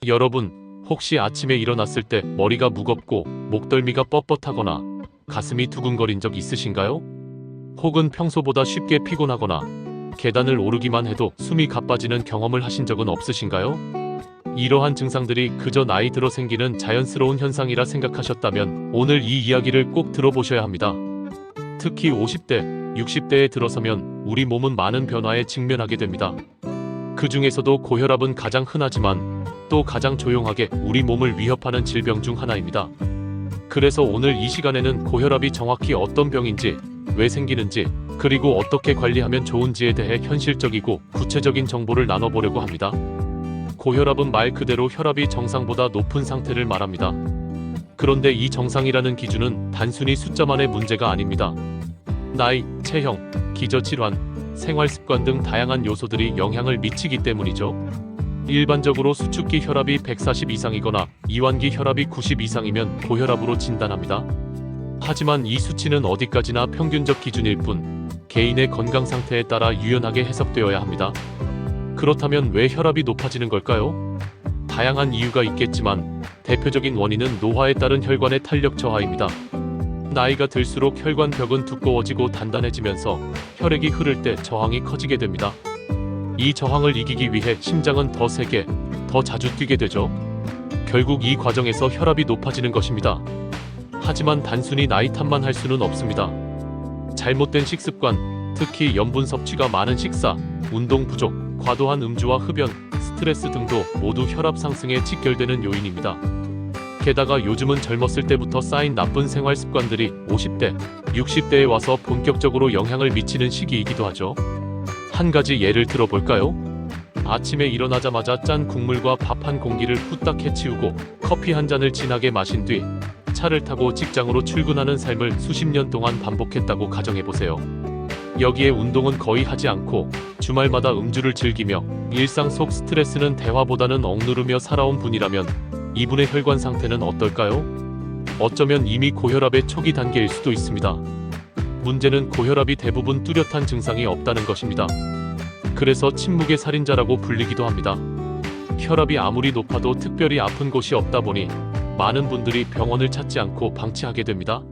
여러분, 혹시 아침에 일어났을 때 머리가 무겁고 목덜미가 뻣뻣하거나 가슴이 두근거린 적 있으신가요? 혹은 평소보다 쉽게 피곤하거나 계단을 오르기만 해도 숨이 가빠지는 경험을 하신 적은 없으신가요? 이러한 증상들이 그저 나이 들어 생기는 자연스러운 현상이라 생각하셨다면 오늘 이 이야기를 꼭 들어보셔야 합니다. 특히 50대, 60대에 들어서면 우리 몸은 많은 변화에 직면하게 됩니다. 그 중에서도 고혈압은 가장 흔하지만 또 가장 조용하게 우리 몸을 위협하는 질병 중 하나입니다. 그래서 오늘 이 시간에는 고혈압이 정확히 어떤 병인지, 왜 생기는지, 그리고 어떻게 관리하면 좋은지에 대해 현실적이고 구체적인 정보를 나눠보려고 합니다. 고혈압은 말 그대로 혈압이 정상보다 높은 상태를 말합니다. 그런데 이 정상이라는 기준은 단순히 숫자만의 문제가 아닙니다. 나이, 체형, 기저질환, 생활습관 등 다양한 요소들이 영향을 미치기 때문이죠. 일반적으로 수축기 혈압이 140 이상이거나 이완기 혈압이 90 이상이면 고혈압으로 진단합니다. 하지만 이 수치는 어디까지나 평균적 기준일 뿐 개인의 건강 상태에 따라 유연하게 해석되어야 합니다. 그렇다면 왜 혈압이 높아지는 걸까요? 다양한 이유가 있겠지만 대표적인 원인은 노화에 따른 혈관의 탄력 저하입니다. 나이가 들수록 혈관벽은 두꺼워지고 단단해지면서 혈액이 흐를 때 저항이 커지게 됩니다. 이 저항을 이기기 위해 심장은 더 세게, 더 자주 뛰게 되죠. 결국 이 과정에서 혈압이 높아지는 것입니다. 하지만 단순히 나이 탓만 할 수는 없습니다. 잘못된 식습관, 특히 염분 섭취가 많은 식사, 운동 부족, 과도한 음주와 흡연, 스트레스 등도 모두 혈압 상승에 직결되는 요인입니다. 게다가 요즘은 젊었을 때부터 쌓인 나쁜 생활 습관들이 50대, 60대에 와서 본격적으로 영향을 미치는 시기이기도 하죠. 한 가지 예를 들어볼까요? 아침에 일어나자마자 짠 국물과 밥 한 공기를 후딱 해치우고 커피 한 잔을 진하게 마신 뒤 차를 타고 직장으로 출근하는 삶을 수십 년 동안 반복했다고 가정해보세요. 여기에 운동은 거의 하지 않고 주말마다 음주를 즐기며 일상 속 스트레스는 대화보다는 억누르며 살아온 분이라면 이분의 혈관 상태는 어떨까요? 어쩌면 이미 고혈압의 초기 단계일 수도 있습니다. 문제는 고혈압이 대부분 뚜렷한 증상이 없다는 것입니다. 그래서 침묵의 살인자라고 불리기도 합니다. 혈압이 아무리 높아도 특별히 아픈 곳이 없다 보니 많은 분들이 병원을 찾지 않고 방치하게 됩니다.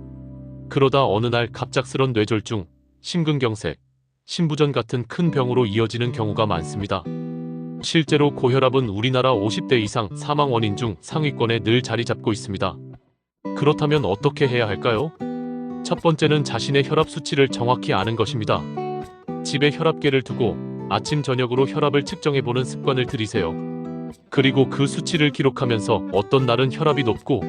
그러다 어느 날 갑작스런 뇌졸중, 심근경색, 심부전 같은 큰 병으로 이어지는 경우가 많습니다. 실제로 고혈압은 우리나라 50대 이상 사망 원인 중 상위권에 늘 자리 잡고 있습니다. 그렇다면 어떻게 해야 할까요? 첫 번째는 자신의 혈압 수치를 정확히 아는 것입니다. 집에 혈압계를 두고 아침 저녁으로 혈압을 측정해보는 습관을 들이세요. 그리고 그 수치를 기록하면서 어떤 날은 혈압이 높고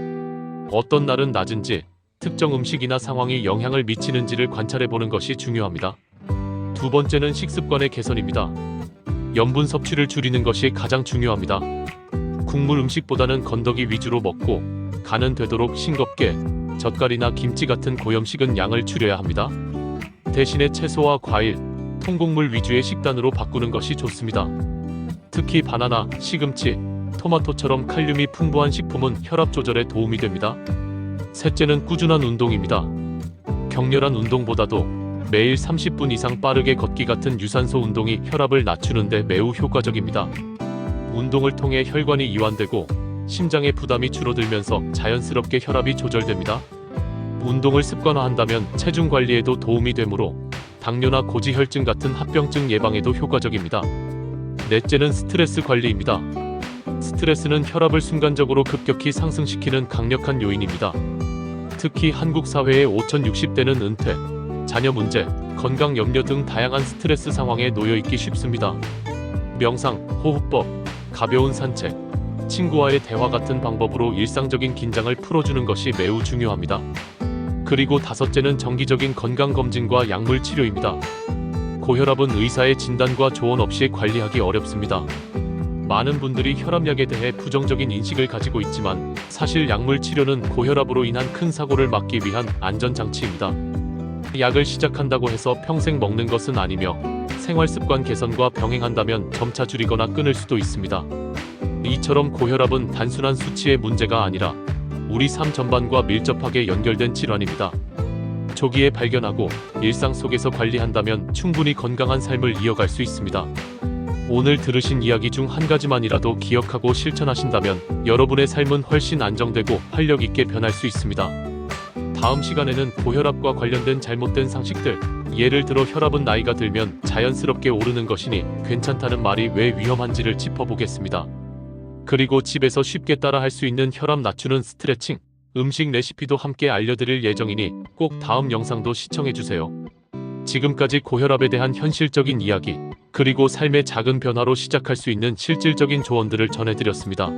어떤 날은 낮은지, 특정 음식이나 상황이 영향을 미치는지를 관찰해보는 것이 중요합니다. 두 번째는 식습관의 개선입니다. 염분 섭취를 줄이는 것이 가장 중요합니다. 국물 음식보다는 건더기 위주로 먹고 간은 되도록 싱겁게 젓갈이나 김치 같은 고염식은 양을 줄여야 합니다. 대신에 채소와 과일, 통곡물 위주의 식단으로 바꾸는 것이 좋습니다. 특히 바나나, 시금치, 토마토처럼 칼륨이 풍부한 식품은 혈압 조절에 도움이 됩니다. 셋째는 꾸준한 운동입니다. 격렬한 운동보다도 매일 30분 이상 빠르게 걷기 같은 유산소 운동이 혈압을 낮추는데 매우 효과적입니다. 운동을 통해 혈관이 이완되고 심장의 부담이 줄어들면서 자연스럽게 혈압이 조절됩니다. 운동을 습관화한다면 체중 관리에도 도움이 되므로 당뇨나 고지혈증 같은 합병증 예방에도 효과적입니다. 넷째는 스트레스 관리입니다. 스트레스는 혈압을 순간적으로 급격히 상승시키는 강력한 요인입니다. 특히 한국 사회의 5060대는 은퇴, 자녀 문제, 건강 염려 등 다양한 스트레스 상황에 놓여 있기 쉽습니다. 명상, 호흡법, 가벼운 산책, 친구와의 대화 같은 방법으로 일상적인 긴장을 풀어주는 것이 매우 중요합니다. 그리고 다섯째는 정기적인 건강검진과 약물 치료입니다. 고혈압은 의사의 진단과 조언 없이 관리하기 어렵습니다. 많은 분들이 혈압약에 대해 부정적인 인식을 가지고 있지만 사실 약물 치료는 고혈압으로 인한 큰 사고를 막기 위한 안전장치입니다. 약을 시작한다고 해서 평생 먹는 것은 아니며 생활습관 개선과 병행한다면 점차 줄이거나 끊을 수도 있습니다. 이처럼 고혈압은 단순한 수치의 문제가 아니라 우리 삶 전반과 밀접하게 연결된 질환입니다. 조기에 발견하고 일상 속에서 관리한다면 충분히 건강한 삶을 이어갈 수 있습니다. 오늘 들으신 이야기 중 한 가지만이라도 기억하고 실천하신다면 여러분의 삶은 훨씬 안정되고 활력 있게 변할 수 있습니다. 다음 시간에는 고혈압과 관련된 잘못된 상식들, 예를 들어 혈압은 나이가 들면 자연스럽게 오르는 것이니 괜찮다는 말이 왜 위험한지를 짚어보겠습니다. 그리고 집에서 쉽게 따라 할 수 있는 혈압 낮추는 스트레칭, 음식 레시피도 함께 알려드릴 예정이니 꼭 다음 영상도 시청해주세요. 지금까지 고혈압에 대한 현실적인 이야기, 그리고 삶의 작은 변화로 시작할 수 있는 실질적인 조언들을 전해드렸습니다.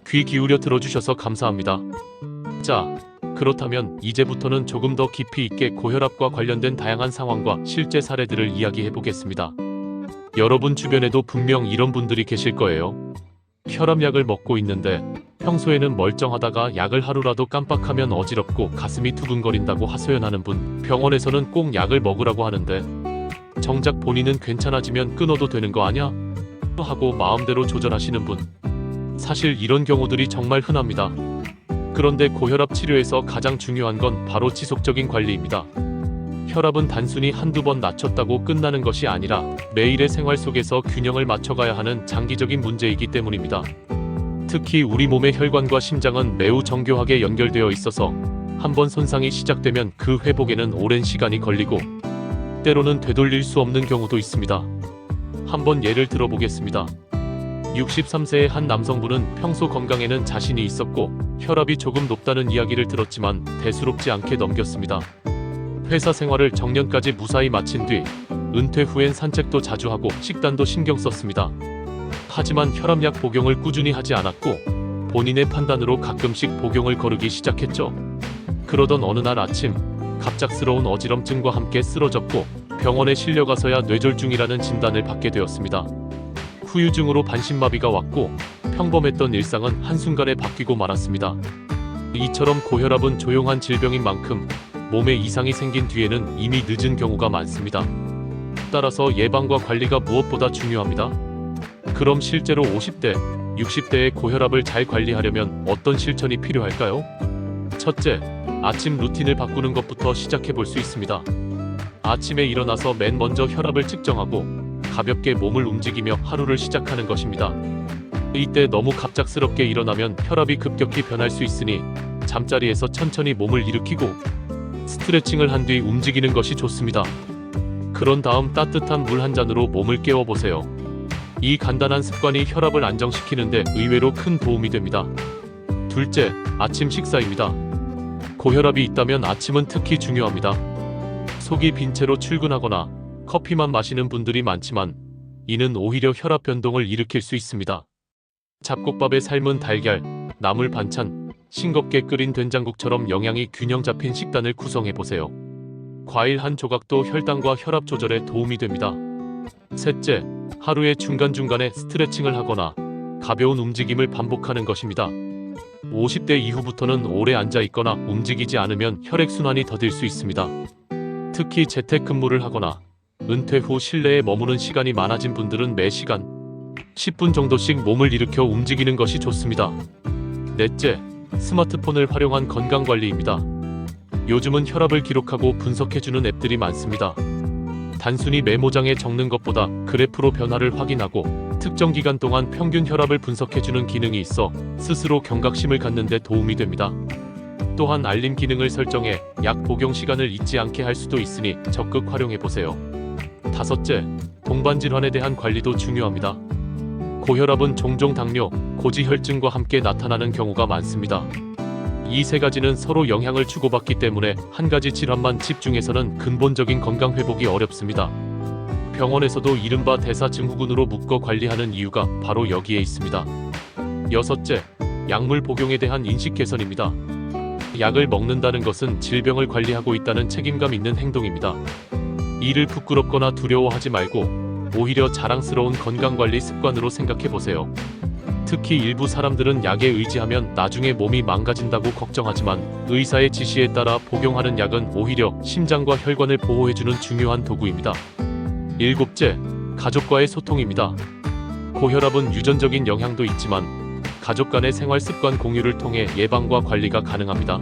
귀 기울여 들어주셔서 감사합니다. 자, 그렇다면 이제부터는 조금 더 깊이 있게 고혈압과 관련된 다양한 상황과 실제 사례들을 이야기해보겠습니다. 여러분 주변에도 분명 이런 분들이 계실 거예요. 혈압약을 먹고 있는데 평소에는 멀쩡하다가 약을 하루라도 깜빡하면 어지럽고 가슴이 두근거린다고 하소연하는 분, 병원에서는 꼭 약을 먹으라고 하는데 정작 본인은 괜찮아지면 끊어도 되는 거 아냐? 하고 마음대로 조절하시는 분. 사실 이런 경우들이 정말 흔합니다. 그런데 고혈압 치료에서 가장 중요한 건 바로 지속적인 관리입니다. 혈압은 단순히 한두 번 낮췄다고 끝나는 것이 아니라 매일의 생활 속에서 균형을 맞춰가야 하는 장기적인 문제이기 때문입니다. 특히 우리 몸의 혈관과 심장은 매우 정교하게 연결되어 있어서 한번 손상이 시작되면 그 회복에는 오랜 시간이 걸리고 때로는 되돌릴 수 없는 경우도 있습니다. 한번 예를 들어보겠습니다. 63세의 한 남성분은 평소 건강에는 자신이 있었고 혈압이 조금 높다는 이야기를 들었지만 대수롭지 않게 넘겼습니다. 회사 생활을 정년까지 무사히 마친 뒤 은퇴 후엔 산책도 자주 하고 식단도 신경 썼습니다. 하지만 혈압약 복용을 꾸준히 하지 않았고 본인의 판단으로 가끔씩 복용을 거르기 시작했죠. 그러던 어느 날 아침 갑작스러운 어지럼증과 함께 쓰러졌고 병원에 실려가서야 뇌졸중이라는 진단을 받게 되었습니다. 후유증으로 반신마비가 왔고 평범했던 일상은 한순간에 바뀌고 말았습니다. 이처럼 고혈압은 조용한 질병인 만큼 몸에 이상이 생긴 뒤에는 이미 늦은 경우가 많습니다. 따라서 예방과 관리가 무엇보다 중요합니다. 그럼 실제로 50대, 60대의 고혈압을 잘 관리하려면 어떤 실천이 필요할까요? 첫째, 아침 루틴을 바꾸는 것부터 시작해 볼 수 있습니다. 아침에 일어나서 맨 먼저 혈압을 측정하고 가볍게 몸을 움직이며 하루를 시작하는 것입니다. 이때 너무 갑작스럽게 일어나면 혈압이 급격히 변할 수 있으니 잠자리에서 천천히 몸을 일으키고 스트레칭을 한 뒤 움직이는 것이 좋습니다. 그런 다음 따뜻한 물 한 잔으로 몸을 깨워보세요. 이 간단한 습관이 혈압을 안정시키는데 의외로 큰 도움이 됩니다. 둘째, 아침 식사입니다. 고혈압이 있다면 아침은 특히 중요합니다. 속이 빈 채로 출근하거나 커피만 마시는 분들이 많지만 이는 오히려 혈압 변동을 일으킬 수 있습니다. 잡곡밥에 삶은 달걀, 나물 반찬, 싱겁게 끓인 된장국처럼 영양이 균형 잡힌 식단을 구성해보세요. 과일 한 조각도 혈당과 혈압 조절에 도움이 됩니다. 셋째, 하루에 중간중간에 스트레칭을 하거나 가벼운 움직임을 반복하는 것입니다. 50대 이후부터는 오래 앉아있거나 움직이지 않으면 혈액순환이 더딜 수 있습니다. 특히 재택근무를 하거나 은퇴 후 실내에 머무는 시간이 많아진 분들은 매 시간 10분 정도씩 몸을 일으켜 움직이는 것이 좋습니다. 넷째, 스마트폰을 활용한 건강관리입니다. 요즘은 혈압을 기록하고 분석해주는 앱들이 많습니다. 단순히 메모장에 적는 것보다 그래프로 변화를 확인하고 특정 기간 동안 평균 혈압을 분석해주는 기능이 있어 스스로 경각심을 갖는 데 도움이 됩니다. 또한 알림 기능을 설정해 약 복용 시간을 잊지 않게 할 수도 있으니 적극 활용해보세요. 다섯째, 동반질환에 대한 관리도 중요합니다. 고혈압은 종종 당뇨, 고지혈증과 함께 나타나는 경우가 많습니다. 이 세 가지는 서로 영향을 주고받기 때문에 한 가지 질환만 집중해서는 근본적인 건강 회복이 어렵습니다. 병원에서도 이른바 대사증후군으로 묶어 관리하는 이유가 바로 여기에 있습니다. 여섯째, 약물 복용에 대한 인식 개선입니다. 약을 먹는다는 것은 질병을 관리하고 있다는 책임감 있는 행동입니다. 이를 부끄럽거나 두려워하지 말고 오히려 자랑스러운 건강관리 습관으로 생각해보세요. 특히 일부 사람들은 약에 의지하면 나중에 몸이 망가진다고 걱정하지만 의사의 지시에 따라 복용하는 약은 오히려 심장과 혈관을 보호해주는 중요한 도구입니다. 일곱째, 가족과의 소통입니다. 고혈압은 유전적인 영향도 있지만 가족 간의 생활 습관 공유를 통해 예방과 관리가 가능합니다.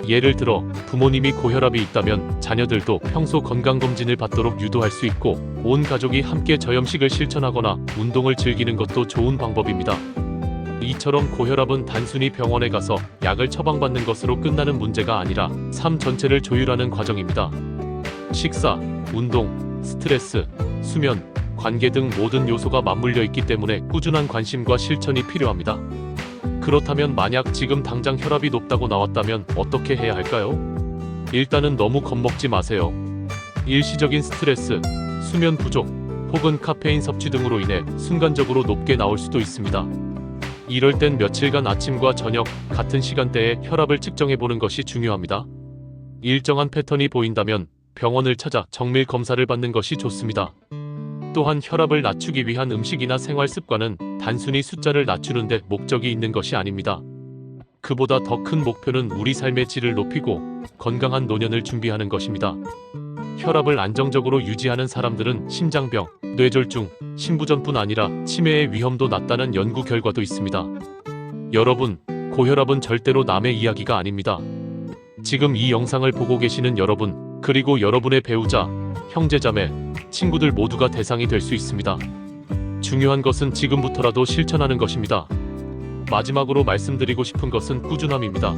예를 들어 부모님이 고혈압이 있다면 자녀들도 평소 건강검진을 받도록 유도할 수 있고, 온 가족이 함께 저염식을 실천하거나 운동을 즐기는 것도 좋은 방법입니다. 이처럼 고혈압은 단순히 병원에 가서 약을 처방받는 것으로 끝나는 문제가 아니라 삶 전체를 조율하는 과정입니다. 식사, 운동, 스트레스, 수면, 관계 등 모든 요소가 맞물려 있기 때문에 꾸준한 관심과 실천이 필요합니다. 그렇다면 만약 지금 당장 혈압이 높다고 나왔다면 어떻게 해야 할까요? 일단은 너무 겁먹지 마세요. 일시적인 스트레스, 수면 부족, 혹은 카페인 섭취 등으로 인해 순간적으로 높게 나올 수도 있습니다. 이럴 땐 며칠간 아침과 저녁 같은 시간대에 혈압을 측정해보는 것이 중요합니다. 일정한 패턴이 보인다면 병원을 찾아 정밀 검사를 받는 것이 좋습니다. 또한 혈압을 낮추기 위한 음식이나 생활 습관은 단순히 숫자를 낮추는 데 목적이 있는 것이 아닙니다. 그보다 더 큰 목표는 우리 삶의 질을 높이고 건강한 노년을 준비하는 것입니다. 혈압을 안정적으로 유지하는 사람들은 심장병, 뇌졸중, 심부전뿐 아니라 치매의 위험도 낮다는 연구 결과도 있습니다. 여러분, 고혈압은 절대로 남의 이야기가 아닙니다. 지금 이 영상을 보고 계시는 여러분, 그리고 여러분의 배우자, 형제자매, 친구들 모두가 대상이 될 수 있습니다. 중요한 것은 지금부터라도 실천하는 것입니다. 마지막으로 말씀드리고 싶은 것은 꾸준함입니다.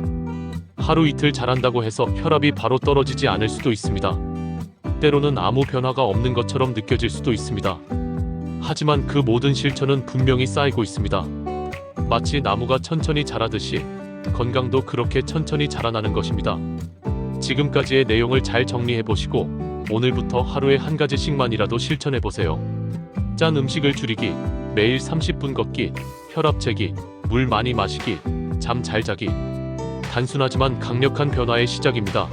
하루 이틀 잘한다고 해서 혈압이 바로 떨어지지 않을 수도 있습니다. 때로는 아무 변화가 없는 것처럼 느껴질 수도 있습니다. 하지만 그 모든 실천은 분명히 쌓이고 있습니다. 마치 나무가 천천히 자라듯이 건강도 그렇게 천천히 자라나는 것입니다. 지금까지의 내용을 잘 정리해보시고 오늘부터 하루에 한 가지씩만이라도 실천해보세요. 짠 음식을 줄이기, 매일 30분 걷기, 혈압 재기, 물 많이 마시기, 잠 잘 자기. 단순하지만 강력한 변화의 시작입니다.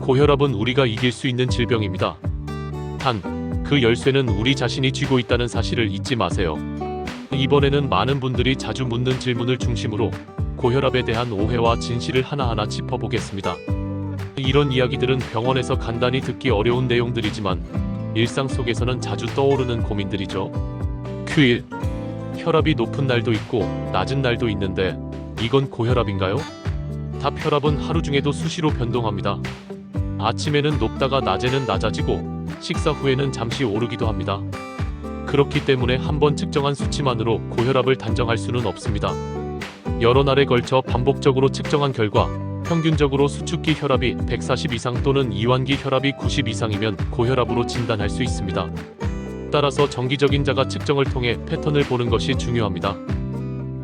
고혈압은 우리가 이길 수 있는 질병입니다. 단, 그 열쇠는 우리 자신이 쥐고 있다는 사실을 잊지 마세요. 이번에는 많은 분들이 자주 묻는 질문을 중심으로 고혈압에 대한 오해와 진실을 하나하나 짚어보겠습니다. 이런 이야기들은 병원에서 간단히 듣기 어려운 내용들이지만 일상 속에서는 자주 떠오르는 고민들이죠. q1. 혈압이 높은 날도 있고 낮은 날도 있는데 이건 고혈압인가요? 답: 혈압은 하루 중에도 수시로 변동합니다. 아침에는 높다가 낮에는 낮아지고 식사 후에는 잠시 오르기도 합니다. 그렇기 때문에 한번 측정한 수치만으로 고혈압을 단정할 수는 없습니다. 여러 날에 걸쳐 반복적으로 측정한 결과 평균적으로 수축기 혈압이 140 이상 또는 이완기 혈압이 90 이상이면 고혈압으로 진단할 수 있습니다. 따라서 정기적인 자가 측정을 통해 패턴을 보는 것이 중요합니다.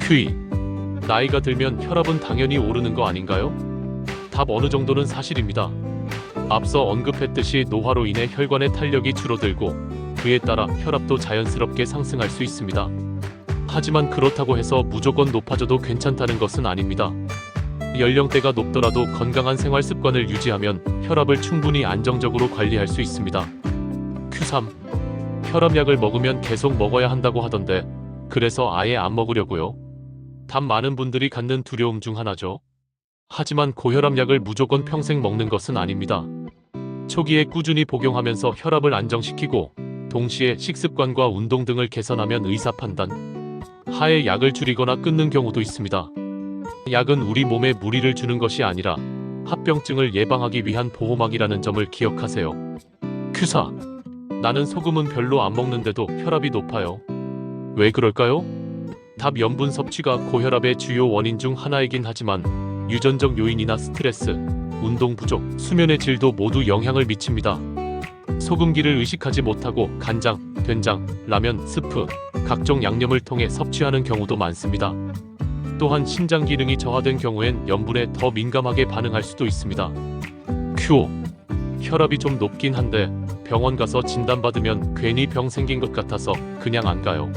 q2. 나이가 들면 혈압은 당연히 오르는 거 아닌가요? 답: 어느 정도는 사실입니다. 앞서 언급했듯이 노화로 인해 혈관의 탄력이 줄어들고 그에 따라 혈압도 자연스럽게 상승할 수 있습니다. 하지만 그렇다고 해서 무조건 높아져도 괜찮다는 것은 아닙니다. 연령대가 높더라도 건강한 생활 습관을 유지하면 혈압을 충분히 안정적으로 관리할 수 있습니다. q3. 혈압약을 먹으면 계속 먹어야 한다고 하던데 그래서 아예 안 먹으려고요? 답: 많은 분들이 갖는 두려움 중 하나죠. 하지만 고혈압약을 무조건 평생 먹는 것은 아닙니다. 초기에 꾸준히 복용하면서 혈압을 안정시키고 동시에 식습관과 운동 등을 개선하면 의사 판단 하에 약을 줄이거나 끊는 경우도 있습니다. 약은 우리 몸에 무리를 주는 것이 아니라 합병증을 예방하기 위한 보호막이라는 점을 기억하세요. q4. 나는 소금은 별로 안 먹는데도 혈압이 높아요. 왜 그럴까요? 답: 염분 섭취가 고혈압의 주요 원인 중 하나이긴 하지만 유전적 요인이나 스트레스, 운동 부족, 수면의 질도 모두 영향을 미칩니다. 소금기를 의식하지 못하고 간장, 된장, 라면, 스프, 각종 양념을 통해 섭취하는 경우도 많습니다. 또한 신장 기능이 저하된 경우엔 염분에 더 민감하게 반응할 수도 있습니다. q5. 혈압이 좀 높긴 한데 병원 가서 진단받으면 괜히 병 생긴 것 같아서 그냥 안 가요.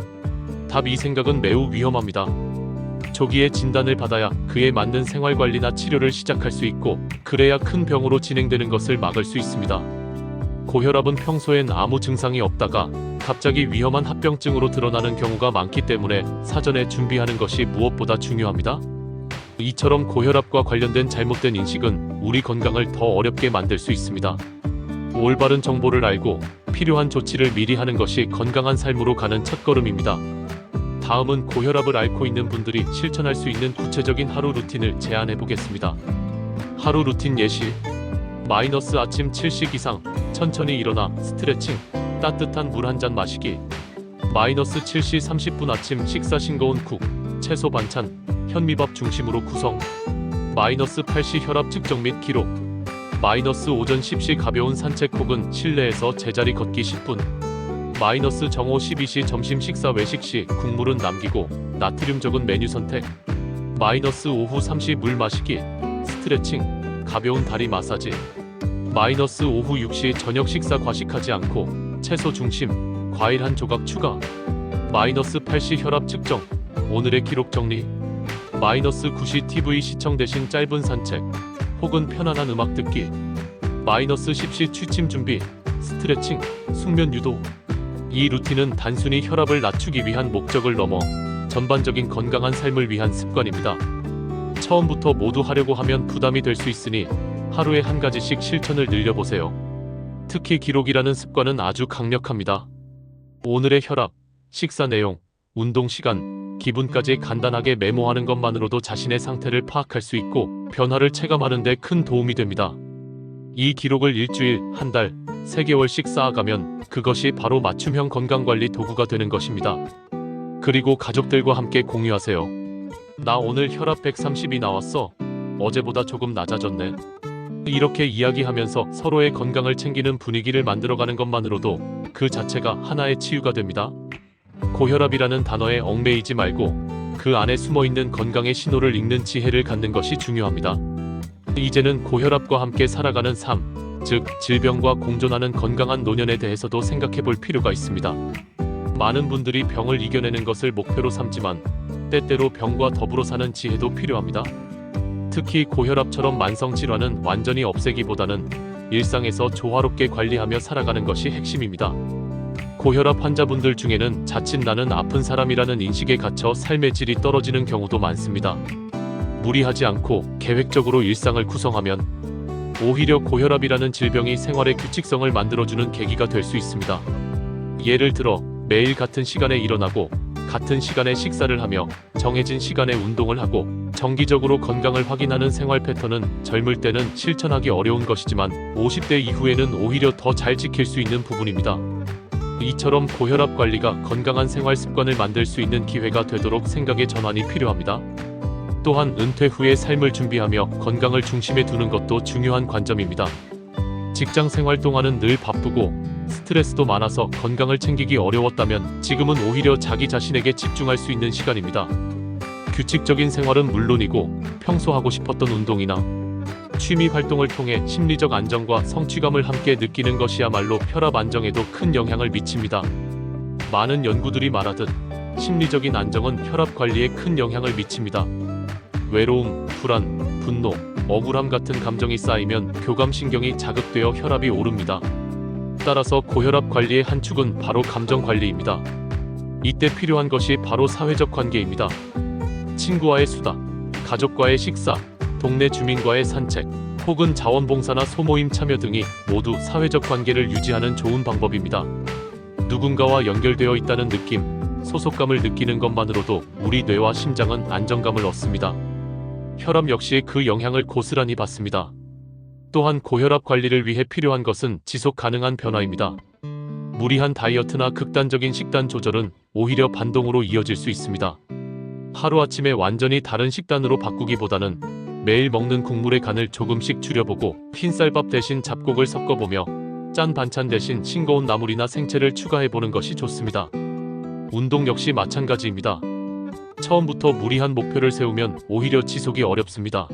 답: 이 생각은 매우 위험합니다. 조기에 진단을 받아야 그에 맞는 생활관리나 치료를 시작할 수 있고 그래야 큰 병으로 진행되는 것을 막을 수 있습니다. 고혈압은 평소엔 아무 증상이 없다가 갑자기 위험한 합병증으로 드러나는 경우가 많기 때문에 사전에 준비하는 것이 무엇보다 중요합니다. 이처럼 고혈압과 관련된 잘못된 인식은 우리 건강을 더 어렵게 만들 수 있습니다. 올바른 정보를 알고 필요한 조치를 미리 하는 것이 건강한 삶으로 가는 첫걸음입니다. 다음은 고혈압을 앓고 있는 분들이 실천할 수 있는 구체적인 하루 루틴을 제안해 보겠습니다. 하루 루틴 예시. 마이너스 아침 7시 기상, 천천히 일어나 스트레칭, 따뜻한 물 한 잔 마시기. 마이너스 7시 30분 아침 식사 싱거운 국, 채소 반찬, 현미밥 중심으로 구성. 마이너스 8시 혈압 측정 및 기록. 마이너스 오전 10시 가벼운 산책 혹은 실내에서 제자리 걷기 10분. 마이너스 정오 12시 점심 식사 외식 시 국물은 남기고 나트륨 적은 메뉴 선택. 마이너스 오후 3시 물 마시기, 스트레칭, 가벼운 다리 마사지. 마이너스 오후 6시 저녁 식사 과식하지 않고 채소 중심, 과일 한 조각 추가. 마이너스 8시 혈압 측정, 오늘의 기록 정리. 마이너스 9시 TV 시청 대신 짧은 산책 혹은 편안한 음악 듣기. 마이너스 10시 취침 준비, 스트레칭, 숙면 유도. 이 루틴은 단순히 혈압을 낮추기 위한 목적을 넘어 전반적인 건강한 삶을 위한 습관입니다. 처음부터 모두 하려고 하면 부담이 될 수 있으니 하루에 한 가지씩 실천을 늘려보세요. 특히 기록이라는 습관은 아주 강력합니다. 오늘의 혈압, 식사 내용, 운동 시간, 기분까지 간단하게 메모하는 것만으로도 자신의 상태를 파악할 수 있고 변화를 체감하는 데 큰 도움이 됩니다. 이 기록을 일주일, 한 달, 3개월씩 쌓아가면 그것이 바로 맞춤형 건강관리 도구가 되는 것입니다. 그리고 가족들과 함께 공유하세요. 나 오늘 혈압 130이 나왔어. 어제보다 조금 낮아졌네. 이렇게 이야기하면서 서로의 건강을 챙기는 분위기를 만들어가는 것만으로도 그 자체가 하나의 치유가 됩니다. 고혈압이라는 단어에 얽매이지 말고 그 안에 숨어있는 건강의 신호를 읽는 지혜를 갖는 것이 중요합니다. 이제는 고혈압과 함께 살아가는 삶, 즉 질병과 공존하는 건강한 노년에 대해서도 생각해 볼 필요가 있습니다. 많은 분들이 병을 이겨내는 것을 목표로 삼지만 때때로 병과 더불어 사는 지혜도 필요합니다. 특히 고혈압처럼 만성질환은 완전히 없애기보다는 일상에서 조화롭게 관리하며 살아가는 것이 핵심입니다. 고혈압 환자분들 중에는 자칫 나는 아픈 사람이라는 인식에 갇혀 삶의 질이 떨어지는 경우도 많습니다. 무리하지 않고 계획적으로 일상을 구성하면 오히려 고혈압이라는 질병이 생활의 규칙성을 만들어주는 계기가 될 수 있습니다. 예를 들어 매일 같은 시간에 일어나고 같은 시간에 식사를 하며 정해진 시간에 운동을 하고 정기적으로 건강을 확인하는 생활 패턴은 젊을 때는 실천하기 어려운 것이지만 50대 이후에는 오히려 더 잘 지킬 수 있는 부분입니다. 이처럼 고혈압 관리가 건강한 생활 습관을 만들 수 있는 기회가 되도록 생각의 전환이 필요합니다. 또한 은퇴 후의 삶을 준비하며 건강을 중심에 두는 것도 중요한 관점입니다. 직장 생활 동안은 늘 바쁘고 스트레스도 많아서 건강을 챙기기 어려웠다면 지금은 오히려 자기 자신에게 집중할 수 있는 시간입니다. 규칙적인 생활은 물론이고 평소 하고 싶었던 운동이나 취미 활동을 통해 심리적 안정과 성취감을 함께 느끼는 것이야말로 혈압 안정에도 큰 영향을 미칩니다. 많은 연구들이 말하듯 심리적인 안정은 혈압 관리에 큰 영향을 미칩니다. 외로움, 불안, 분노, 억울함 같은 감정이 쌓이면 교감신경이 자극되어 혈압이 오릅니다. 따라서 고혈압 관리의 한 축은 바로 감정 관리입니다. 이때 필요한 것이 바로 사회적 관계입니다. 친구와의 수다, 가족과의 식사, 동네 주민과의 산책, 혹은 자원봉사나 소모임 참여 등이 모두 사회적 관계를 유지하는 좋은 방법입니다. 누군가와 연결되어 있다는 느낌, 소속감을 느끼는 것만으로도 우리 뇌와 심장은 안정감을 얻습니다. 혈압 역시 그 영향을 고스란히 받습니다. 또한 고혈압 관리를 위해 필요한 것은 지속 가능한 변화입니다. 무리한 다이어트나 극단적인 식단 조절은 오히려 반동으로 이어질 수 있습니다. 하루아침에 완전히 다른 식단으로 바꾸기보다는 매일 먹는 국물의 간을 조금씩 줄여보고 흰쌀밥 대신 잡곡을 섞어보며 짠 반찬 대신 싱거운 나물이나 생채를 추가해보는 것이 좋습니다. 운동 역시 마찬가지입니다. 처음부터 무리한 목표를 세우면 오히려 지속이 어렵습니다.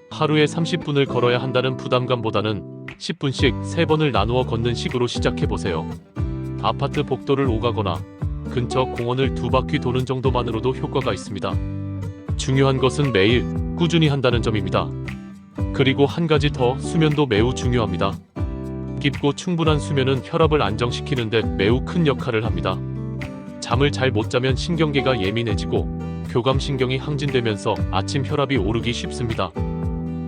하루에 30분을 걸어야 한다는 부담감보다는 10분씩 3번을 나누어 걷는 식으로 시작해보세요. 아파트 복도를 오가거나 근처 공원을 2바퀴 도는 정도만으로도 효과가 있습니다. 중요한 것은 매일 꾸준히 한다는 점입니다. 그리고 한 가지 더, 수면도 매우 중요합니다. 깊고 충분한 수면은 혈압을 안정시키는데 매우 큰 역할을 합니다. 잠을 잘 못 자면 신경계가 예민해지고 교감신경이 항진되면서 아침 혈압이 오르기 쉽습니다.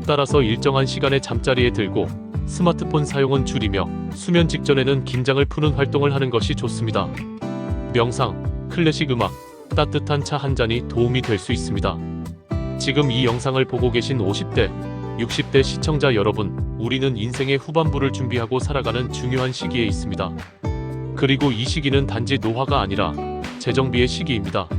따라서 일정한 시간에 잠자리에 들고 스마트폰 사용은 줄이며 수면 직전에는 긴장을 푸는 활동을 하는 것이 좋습니다. 명상, 클래식 음악, 따뜻한 차 한 잔이 도움이 될 수 있습니다. 지금 이 영상을 보고 계신 50대, 60대 시청자 여러분, 우리는 인생의 후반부를 준비하고 살아가는 중요한 시기에 있습니다. 그리고 이 시기는 단지 노화가 아니라 재정비의 시기입니다.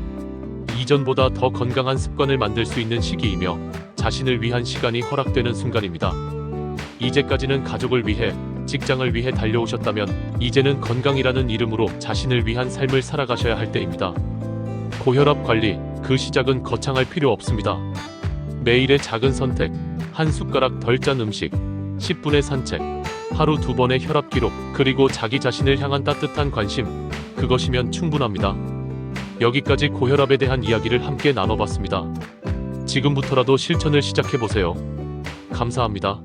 이전보다 더 건강한 습관을 만들 수 있는 시기이며 자신을 위한 시간이 허락되는 순간입니다. 이제까지는 가족을 위해, 직장을 위해 달려오셨다면 이제는 건강이라는 이름으로 자신을 위한 삶을 살아가셔야 할 때입니다. 고혈압 관리, 그 시작은 거창할 필요 없습니다. 매일의 작은 선택, 한 숟가락 덜 짠 음식, 10분의 산책, 하루 2번의 혈압 기록, 그리고 자기 자신을 향한 따뜻한 관심, 그것이면 충분합니다. 여기까지 고혈압에 대한 이야기를 함께 나눠봤습니다. 지금부터라도 실천을 시작해보세요. 감사합니다.